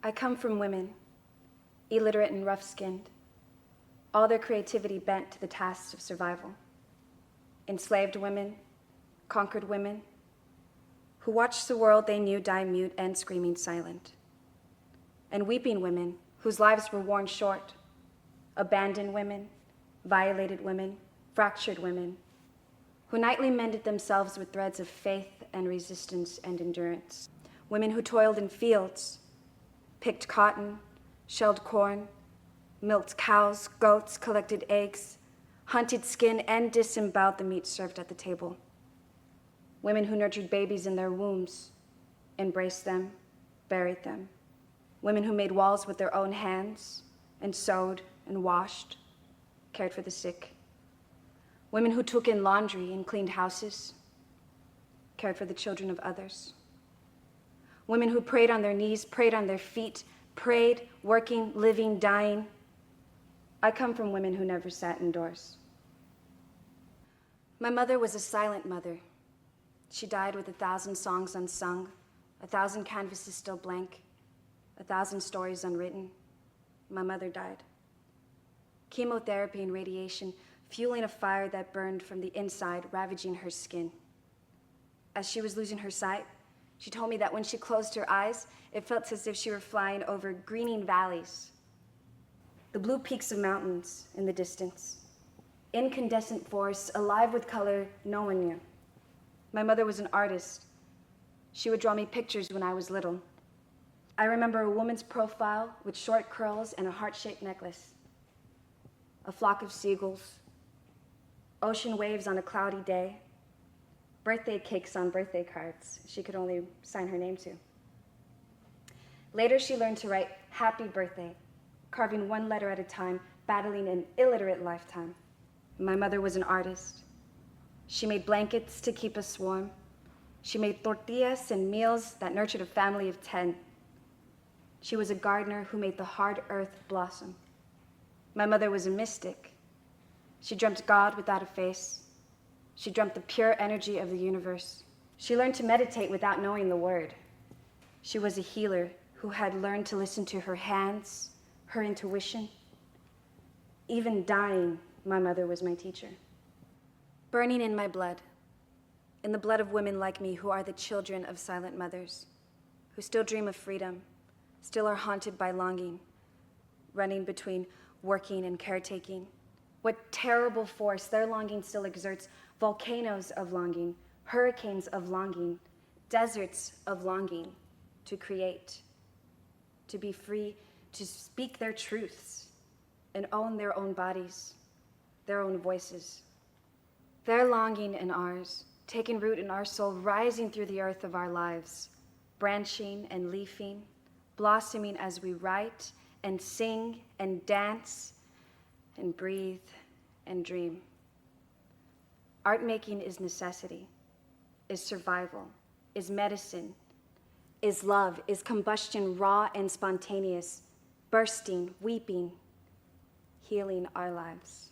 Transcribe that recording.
I come from women, illiterate and rough-skinned, all their creativity bent to the tasks of survival. Enslaved women, conquered women, who watched the world they knew die mute and screaming silent. And weeping women whose lives were worn short, abandoned women, violated women, fractured women, who nightly mended themselves with threads of faith and resistance and endurance. Women who toiled in fields, picked cotton, shelled corn, milked cows, goats, collected eggs, hunted skin, and disemboweled the meat served at the table. Women who nurtured babies in their wombs, embraced them, buried them. Women who made walls with their own hands and sewed and washed, cared for the sick. Women who took in laundry and cleaned houses, cared for the children of others. Women who prayed on their knees, prayed on their feet, prayed, working, living, dying. I come from women who never sat indoors. My mother was a silent mother. She died with 1,000 songs unsung, 1,000 canvases still blank, 1,000 stories unwritten. My mother died. Chemotherapy and radiation fueling a fire that burned from the inside, ravaging her skin. As she was losing her sight, she told me that when she closed her eyes, it felt as if she were flying over greening valleys, the blue peaks of mountains in the distance, incandescent forests alive with color no one knew. My mother was an artist. She would draw me pictures when I was little. I remember a woman's profile with short curls and a heart-shaped necklace, a flock of seagulls, ocean waves on a cloudy day, birthday cakes on birthday cards she could only sign her name to. Later, she learned to write happy birthday, carving one letter at a time, battling an illiterate lifetime. My mother was an artist. She made blankets to keep us warm. She made tortillas and meals that nurtured a family of 10. She was a gardener who made the hard earth blossom. My mother was a mystic. She dreamt God without a face. She dreamt the pure energy of the universe. She learned to meditate without knowing the word. She was a healer who had learned to listen to her hands, her intuition. Even dying, my mother was my teacher. Burning in my blood, in the blood of women like me who are the children of silent mothers, who still dream of freedom, still are haunted by longing, running between working and caretaking. What terrible force their longing still exerts, volcanoes of longing, hurricanes of longing, deserts of longing to create, to be free, to speak their truths and own their own bodies, their own voices. Their longing and ours, taking root in our soul, rising through the earth of our lives, branching and leafing, blossoming as we write and sing and dance and breathe and dream. Art making is necessity, is survival, is medicine, is love, is combustion raw and spontaneous, bursting, weeping, healing our lives.